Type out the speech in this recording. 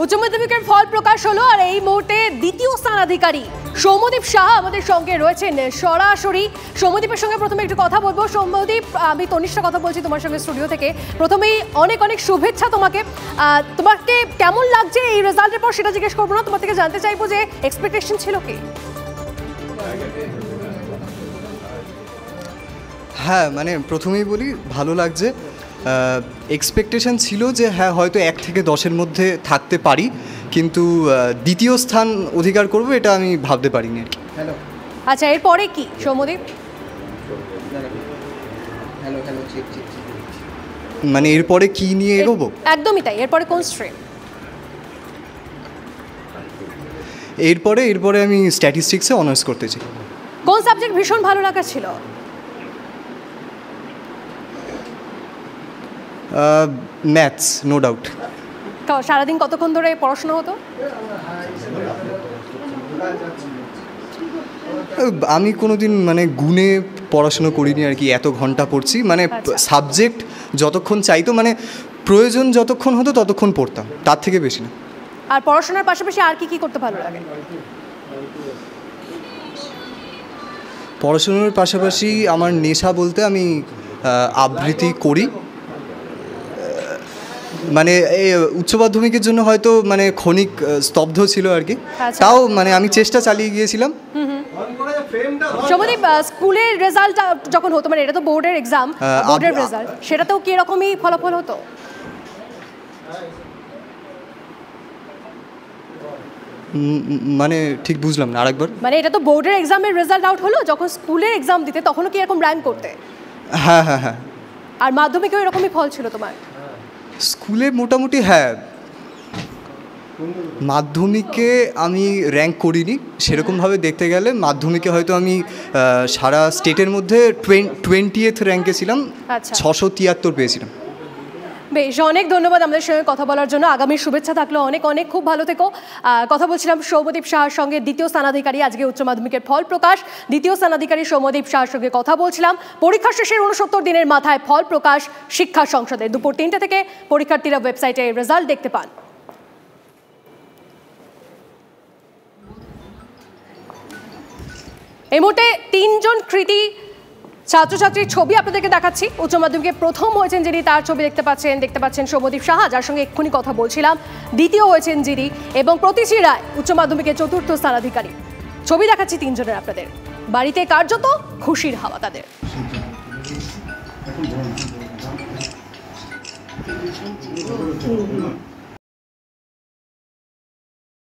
উচ্চ মাধ্যমিকের ফল প্রকাশ হলো আর এই মুহূর্তে দ্বিতীয় স্থানাধিকারী সৌম্যদীপ সাহা আমাদের সঙ্গে রয়েছেন সরাসরি। সৌম্যদীপের সঙ্গে প্রথমে একটু কথা বলবো। সৌম্যদীপ, আমি তনিষ্ঠা কথা বলছি তোমার সঙ্গে স্টুডিও থেকে। প্রথমেই অনেক অনেক শুভেচ্ছা তোমাকে। তোমাকে কেমন লাগছে এই রেজাল্টের পর সেটা জিজ্ঞেস করবো না, তোমার থেকে জানতে চাইবো যে এক্সপেকটেশন ছিল কি? হ্যাঁ, মানে প্রথমেই বলি ভালো লাগছে। এক্সপেকটেশন ছিল যে হ্যাঁ হয়তো 1 থেকে 10-এর মধ্যে থাকতে পারি, কিন্তু দ্বিতীয় স্থান অধিকার করব এটা আমি ভাবতে পারিনি আর কি। হ্যালো, আচ্ছা, এরপরে কি Soumyadeep? Hello hello, check check. মানে এরপরে কি নিয়ে এগোবো? একদমই তাই। এরপরে কোন স্ট্রিম? এরপরে আমি স্ট্যাটিস্টিক্সে অনার্স করতে চাই। কোন সাবজেক্ট ভীষণ ভালো লাগা ছিল? Maths, no doubt. সারাদিন কতক্ষণ ধরে পড়াশোনা হতো? আমি কোনোদিন মানে গুণে পড়াশুনো করিনি আর কি, এত ঘন্টা পড়ছি। মানে সাবজেক্ট যতক্ষণ চাইতো, মানে প্রয়োজন যতক্ষণ হতো ততক্ষণ পড়তাম, তার থেকে বেশি না। আর পড়াশোনার পাশাপাশি আর কি কি করতে ভালো লাগে? পড়াশোনার পাশাপাশি আমার নেশা বলতে আমি আবৃত্তি করি। মানে এই উচ্চ মাধ্যমিকের জন্য হয়তো মানে ক্ষণিক স্তব্ধ ছিল আর কি, তাও মানে আমি চেষ্টা চালিয়ে গিয়েছিলাম। সৌম্যদীপ, স্কুলের রেজাল্ট যখন হতো, মানে এটা তো বোর্ডের এক্সাম, বোর্ডের রেজাল্ট, সেটাতেও কি এরকমই ফলাফল হতো? মানে ঠিক বুঝলাম না, আরেকবার। মানে এটা তো বোর্ডের এক্সামের রেজাল্ট আউট হলো, যখন স্কুলের এক্সাম দিতে তখনও কি এরকম র্যাঙ্ক করতে? হ্যাঁ হ্যাঁ হ্যাঁ। আর মাধ্যমিকেও এরকমই ফল ছিল তোমার? স্কুলে মোটামুটি হ্যাঁ। মাধ্যমিকে আমি র্যাঙ্ক করিনি সেরকমভাবে দেখতে গেলে। মাধ্যমিকে হয়তো আমি সারা স্টেটের মধ্যে 20th র্যাঙ্কে ছিলাম। 673 পেয়েছিলাম। বেশ, অনেক ধন্যবাদ আমাদের সঙ্গে কথা বলার জন্য। আগামীর শুভেচ্ছা থাকলো অনেক অনেক, খুব ভালো থেকো। কথা বলছিলাম সৌম্যদীপ সাহার সঙ্গে, দ্বিতীয় স্থানাধিকারী। আজকে উচ্চ মাধ্যমিকের ফল প্রকাশ, দ্বিতীয় স্থানাধিকারী সৌম্যদীপ সাহার সঙ্গে কথা বলছিলাম। পরীক্ষা শেষের 69 দিনের মাথায় ফল প্রকাশ শিক্ষা সংসদে। দুপুর 3টে থেকে পরীক্ষার্থীরা ওয়েবসাইটে রেজাল্ট দেখতে পান। এই মুহূর্তে 3 জন কৃতী ছাত্রছাত্রীর ছবি আপনাদেরকে দেখাচ্ছি। উচ্চ মাধ্যমিকে প্রথম হয়েছেন যিনি, তার ছবি দেখতে পাচ্ছেন সৌম্যদীপ সাহা, যার সঙ্গে এক্ষুনি কথা বলছিলাম। দ্বিতীয় হয়েছেন যিনি, এবং প্রতীচি রায় উচ্চ মাধ্যমিকে 4র্থ স্থানাধিকারী। ছবি দেখাচ্ছি 3 জনের আপনাদের। বাড়িতে কার্যত খুশির হাওয়া তাদের।